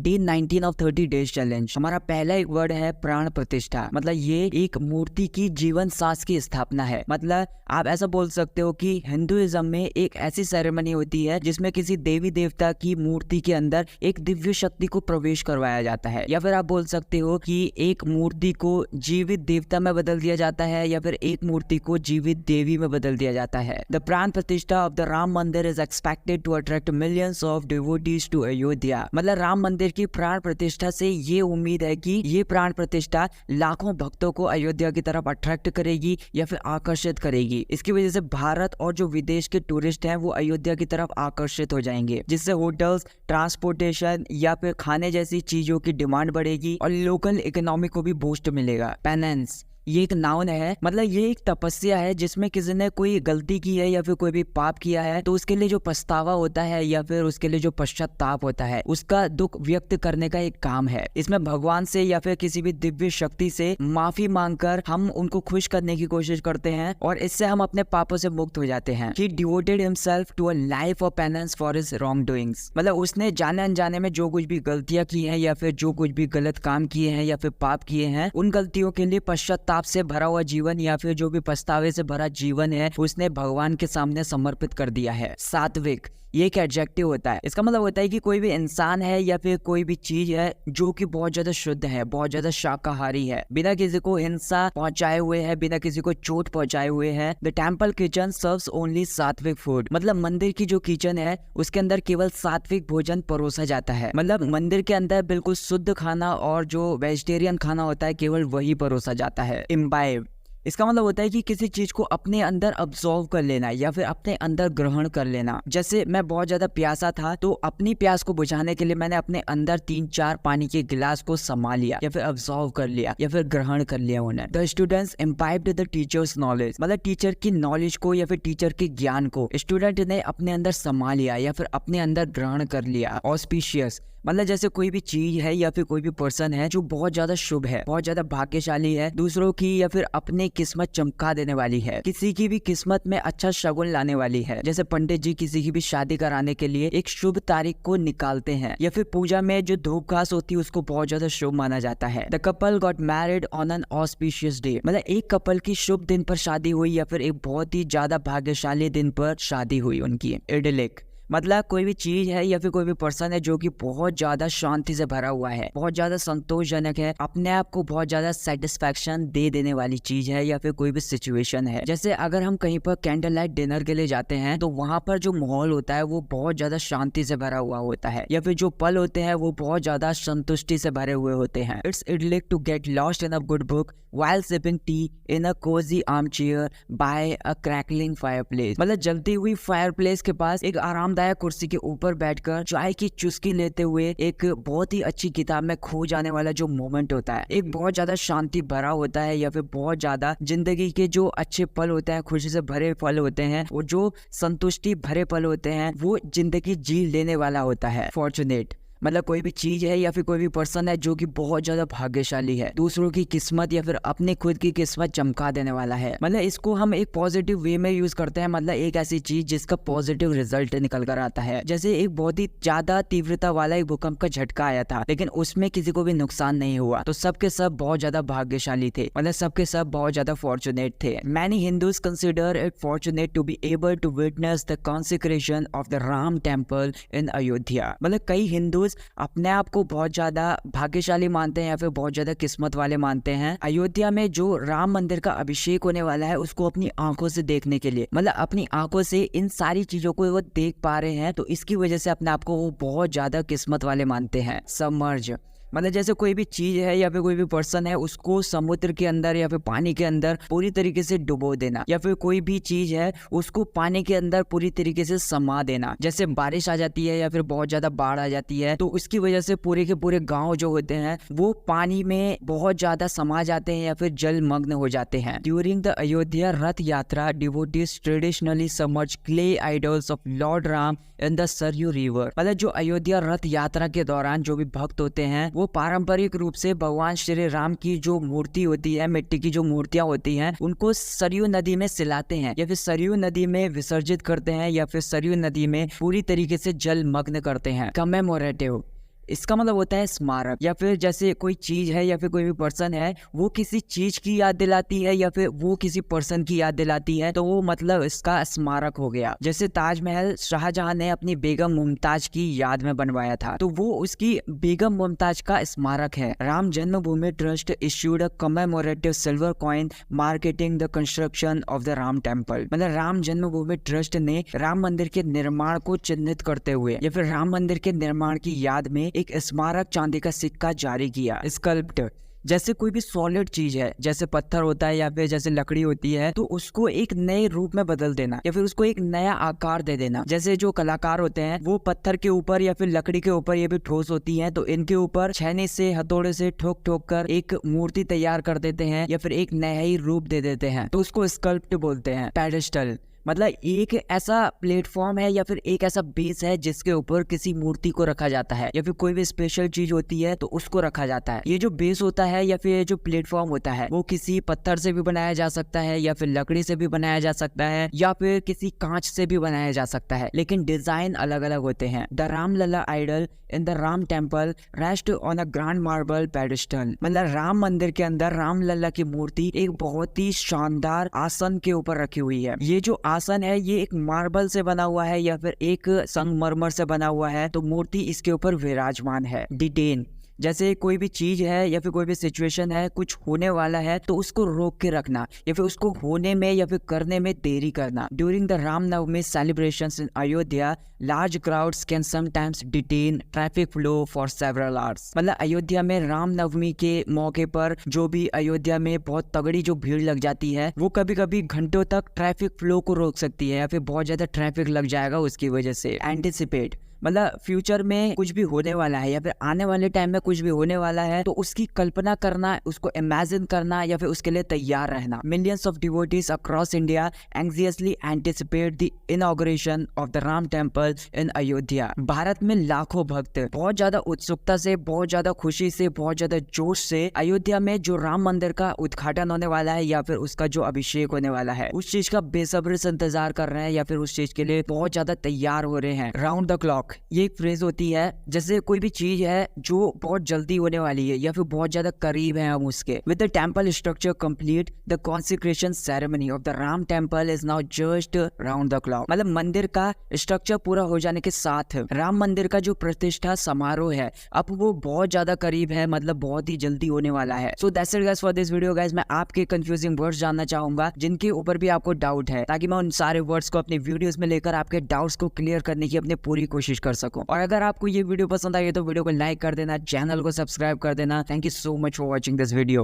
Day 19 of 30 days challenge. हमारा पहला एक वर्ड है प्राण प्रतिष्ठा। मतलब ये एक मूर्ति की जीवन सांस की स्थापना है। मतलब आप ऐसा बोल सकते हो कि हिंदुइज्म में एक ऐसी सेरेमनी होती है जिसमें किसी देवी देवता की मूर्ति के अंदर एक दिव्य शक्ति को प्रवेश करवाया जाता है, या फिर आप बोल सकते हो कि एक मूर्ति को जीवित देवता में बदल दिया जाता है, या फिर एक मूर्ति को जीवित देवी में बदल दिया जाता है। द प्राण प्रतिष्ठा of the Ram Mandir is expected to attract millions of devotees to Ayodhya. मतलब राम मंदिर की प्राण प्रतिष्ठा से ये उम्मीद है कि ये प्राण प्रतिष्ठा लाखों भक्तों को अयोध्या की तरफ अट्रैक्ट करेगी या फिर आकर्षित करेगी। इसकी वजह से भारत और जो विदेश के टूरिस्ट हैं वो अयोध्या की तरफ आकर्षित हो जाएंगे, जिससे होटल्स, ट्रांसपोर्टेशन या फिर खाने जैसी चीजों की डिमांड बढ़ेगी और लोकल इकोनॉमी को भी बूस्ट मिलेगा। पेनेंस ये एक नाउन है। मतलब ये एक तपस्या है जिसमें किसी ने कोई गलती की है या फिर कोई भी पाप किया है तो उसके लिए जो पछतावा होता है या फिर उसके लिए जो पश्चाताप होता है उसका दुख व्यक्त करने का एक काम है। इसमें भगवान से या फिर किसी भी दिव्य शक्ति से माफी मांगकर हम उनको खुश करने की कोशिश करते हैं और इससे हम अपने पापों से मुक्त हो जाते हैं। He devoted himself to a life of penance for his wrongdoings। मतलब उसने जाने अनजाने में जो कुछ भी गलतियां की हैं या फिर जो कुछ भी गलत काम किए हैं या फिर पाप किए हैं उन गलतियों के लिए पश्चाताप से भरा हुआ जीवन या फिर जो भी पछतावे से भरा जीवन है उसने भगवान के सामने समर्पित कर दिया है। सात्विक ये एक एडजेक्टिव होता है। इसका मतलब होता है कि कोई भी इंसान है या फिर कोई भी चीज है जो कि बहुत ज्यादा शुद्ध है, बहुत ज्यादा शाकाहारी है, बिना किसी को हिंसा पहुंचाए हुए है, बिना किसी को चोट पहुंचाए हुए है। The temple kitchen serves only सात्विक फूड। मतलब मंदिर की जो किचन है उसके अंदर केवल सात्विक भोजन परोसा जाता है। मतलब मंदिर के अंदर बिल्कुल शुद्ध खाना और जो वेजिटेरियन खाना होता है केवल वही परोसा जाता है। इम्बाइब इसका मतलब होता है कि किसी चीज को अपने अंदर अब्सॉर्व कर लेना या फिर अपने अंदर ग्रहण कर लेना। जैसे मैं बहुत ज्यादा प्यासा था तो अपनी प्यास को बुझाने के लिए मैंने अपने अंदर 3-4 पानी के गिलास को समा लिया या फिर अब्सॉर्व कर लिया या फिर ग्रहण कर लिया उन्हें। The students imbibed the teachers knowledge. मतलब टीचर की नॉलेज को या फिर टीचर के ज्ञान को स्टूडेंट ने अपने अंदर समा लिया या फिर अपने अंदर ग्रहण कर लिया। ऑस्पिशियस मतलब जैसे कोई भी चीज है या फिर कोई भी पर्सन है जो बहुत ज्यादा शुभ है, बहुत ज्यादा भाग्यशाली है, दूसरों की या फिर अपनी किस्मत चमका देने वाली है, किसी की भी किस्मत में अच्छा शगुन लाने वाली है। जैसे पंडित जी किसी की भी शादी कराने के लिए एक शुभ तारीख को निकालते हैं, या फिर पूजा में जो धूप घास होती है उसको बहुत ज्यादा शुभ माना जाता है। The couple got married on an auspicious day. मतलब एक कपल की शुभ दिन पर शादी हुई या फिर एक बहुत ही ज्यादा भाग्यशाली दिन पर शादी हुई उनकी। इडलिक मतलब कोई भी चीज है या फिर कोई भी पर्सन है जो कि बहुत ज्यादा शांति से भरा हुआ है, बहुत ज्यादा संतोषजनक है, अपने आप को बहुत ज्यादा सेटिस्फैक्शन दे देने वाली चीज है या फिर कोई भी सिचुएशन है। जैसे अगर हम कहीं पर कैंडल लाइट डिनर के लिए जाते हैं तो वहां पर जो माहौल होता है वो बहुत ज्यादा शांति से भरा हुआ होता है, या फिर जो पल होते हैं वो बहुत ज्यादा संतुष्टि से भरे हुए होते हैं। It's idyllic to get lost in a good book while sipping tea in a cozy armchair by a crackling fireplace। मतलब जलती हुई फायरप्लेस के पास एक आरामदायक कुर्सी के ऊपर बैठकर चाय की चुस्की लेते हुए एक बहुत ही अच्छी किताब में खो जाने वाला जो मोमेंट होता है, एक बहुत ज्यादा शांति भरा होता है या फिर बहुत ज्यादा जिंदगी के जो अच्छे पल होते हैं, खुशी से भरे पल होते हैं, वो जो संतुष्टि भरे पल होते हैं, वो जिंदगी जी लेने वाला होता है। फॉर्चुनेट मतलब कोई भी चीज है या फिर कोई भी पर्सन है जो कि बहुत ज्यादा भाग्यशाली है, दूसरों की किस्मत या फिर अपने खुद की किस्मत चमका देने वाला है। मतलब इसको हम एक पॉजिटिव वे में यूज करते हैं। मतलब एक ऐसी चीज जिसका पॉजिटिव रिजल्ट निकल कर आता है। जैसे एक बहुत ही ज्यादा तीव्रता वाला एक भूकंप का झटका आया था लेकिन उसमें किसी को भी नुकसान नहीं हुआ तो सबके सब बहुत ज्यादा भाग्यशाली थे, मतलब सबके सब बहुत ज्यादा फॉर्चुनेट थे। Many Hindus consider it fortunate to be able to witness the consecration of the Ram temple in Ayodhya. मतलब कई हिंदू अपने आप को बहुत ज्यादा भाग्यशाली मानते हैं या फिर बहुत ज्यादा किस्मत वाले मानते हैं। अयोध्या में जो राम मंदिर का अभिषेक होने वाला है उसको अपनी आंखों से देखने के लिए, मतलब अपनी आंखों से इन सारी चीजों को वो देख पा रहे हैं तो इसकी वजह से अपने आप को वो बहुत ज्यादा किस्मत वाले मानते हैं। सबमर्ज मतलब जैसे कोई भी चीज है या फिर कोई भी पर्सन है उसको समुद्र के अंदर या फिर पानी के अंदर पूरी तरीके से डुबो देना, या फिर कोई भी चीज है उसको पानी के अंदर पूरी तरीके से समा देना। जैसे बारिश आ जाती है या फिर बहुत ज्यादा बाढ़ आ जाती है तो उसकी वजह से पूरे के पूरे गांव जो होते हैं वो पानी में बहुत ज्यादा समा जाते हैं या फिर जलमग्न हो जाते हैं। ड्यूरिंग द अयोध्या रथ यात्रा devotees traditionally submerge clay idols of Lord Ram in the Saryu river. मतलब जो अयोध्या रथ यात्रा के दौरान जो भी भक्त होते हैं वो पारंपरिक रूप से भगवान श्री राम की जो मूर्ति होती है, मिट्टी की जो मूर्तियां होती हैं, उनको सरयू नदी में सिलाते हैं या फिर सरयू नदी में विसर्जित करते हैं या फिर सरयू नदी में पूरी तरीके से जलमग्न करते हैं। कमेमोरेटिव इसका मतलब होता है स्मारक, या फिर जैसे कोई चीज है या फिर कोई भी पर्सन है वो किसी चीज की याद दिलाती है या फिर वो किसी पर्सन की याद दिलाती है, तो वो मतलब इसका स्मारक हो गया। जैसे ताजमहल शाहजहां ने अपनी बेगम मुमताज की याद में बनवाया था, तो वो उसकी बेगम मुमताज का स्मारक है। राम जन्मभूमि trust issued a commemorative silver coin marketing the construction of the Ram temple. मतलब राम जन्मभूमि ट्रस्ट ने राम मंदिर के निर्माण को चिन्हित करते हुए या फिर राम मंदिर के निर्माण की याद में एक स्मारक चांदी का सिक्का जारी किया। स्कल्प्ट, जैसे कोई भी सॉलिड चीज है, जैसे पत्थर होता है या फिर जैसे लकड़ी होती है, तो उसको एक नए रूप में बदल देना या फिर उसको एक नया आकार दे देना। जैसे जो कलाकार होते हैं वो पत्थर के ऊपर या फिर लकड़ी के ऊपर, ये भी ठोस होती हैं, तो इनके ऊपर छेनी से हथौड़े से ठोक ठोक कर एक मूर्ति तैयार कर देते हैं या फिर एक नया ही रूप दे देते हैं, तो उसको स्कल्प्ट बोलते हैं। पेडेस्टल मतलब एक ऐसा प्लेटफॉर्म है या फिर एक ऐसा बेस है जिसके ऊपर किसी मूर्ति को रखा जाता है या फिर कोई भी स्पेशल चीज होती है तो उसको रखा जाता है। ये जो बेस होता है या फिर जो प्लेटफॉर्म होता है वो किसी पत्थर से भी बनाया जा सकता है या फिर लकड़ी से भी बनाया जा सकता है या फिर किसी कांच से भी बनाया जा सकता है, लेकिन डिजाइन अलग अलग होते हैं। The Ramlalla idol in the Ram temple rest on a grand marble pedestal. मतलब राम मंदिर के अंदर रामलला की मूर्ति एक बहुत ही शानदार आसन के ऊपर रखी हुई है। ये जो आसन है ये एक मार्बल से बना हुआ है या फिर एक संगमरमर से बना हुआ है, तो मूर्ति इसके ऊपर विराजमान है। डिटेन, जैसे कोई भी चीज है या फिर कोई भी सिचुएशन है, कुछ होने वाला है तो उसको रोक के रखना या फिर उसको होने में या फिर करने में देरी करना। During the Ramnavami celebrations in Ayodhya large crowds can sometimes detain traffic flow for several hours. मतलब अयोध्या में रामनवमी के मौके पर जो भी अयोध्या में बहुत तगड़ी जो भीड़ लग जाती है वो कभी कभी घंटों तक ट्रैफिक फ्लो को रोक सकती है या फिर बहुत ज्यादा ट्रैफिक लग जाएगा उसकी वजह से। एंटिसिपेट, मतलब फ्यूचर में कुछ भी होने वाला है या फिर आने वाले टाइम में कुछ भी होने वाला है तो उसकी कल्पना करना, उसको इमेजिन करना या फिर उसके लिए तैयार रहना। Millions of devotees across India anxiously anticipate the inauguration of the Ram temple in Ayodhya. Bharat में लाखों भक्त बहुत ज्यादा उत्सुकता से, बहुत ज्यादा खुशी से, बहुत ज्यादा जोश से अयोध्या में जो राम मंदिर का उद्घाटन होने वाला है या फिर उसका जो अभिषेक होने वाला है उस चीज का बेसब्री से इंतजार कर रहे हैं या फिर उस चीज के लिए बहुत ज्यादा तैयार हो रहे हैं। राउंड द क्लॉक, ये एक फ्रेज होती है जैसे कोई भी चीज है जो बहुत जल्दी होने वाली है या फिर बहुत ज्यादा करीब है हम उसके। With the temple structure complete the consecration ceremony of the Ram temple is now just round the clock. मतलब मंदिर का स्ट्रक्चर पूरा हो जाने के साथ राम मंदिर का जो प्रतिष्ठा समारोह है अब वो बहुत ज्यादा करीब है, मतलब बहुत ही जल्दी होने वाला है। So that's it guys for this video guys. मैं आपके कंफ्यूजिंग वर्ड्स जानना चाहूंगा जिनके ऊपर भी आपको डाउट है, ताकि मैं उन सारे वर्ड्स को अपनी वीडियोस में लेकर आपके डाउट्स को क्लियर करने की अपनी पूरी कोशिश कर सकूं। और अगर आपको ये वीडियो पसंद आई है तो वीडियो को लाइक कर देना, चैनल को सब्सक्राइब कर देना। Thank you so much for watching this video.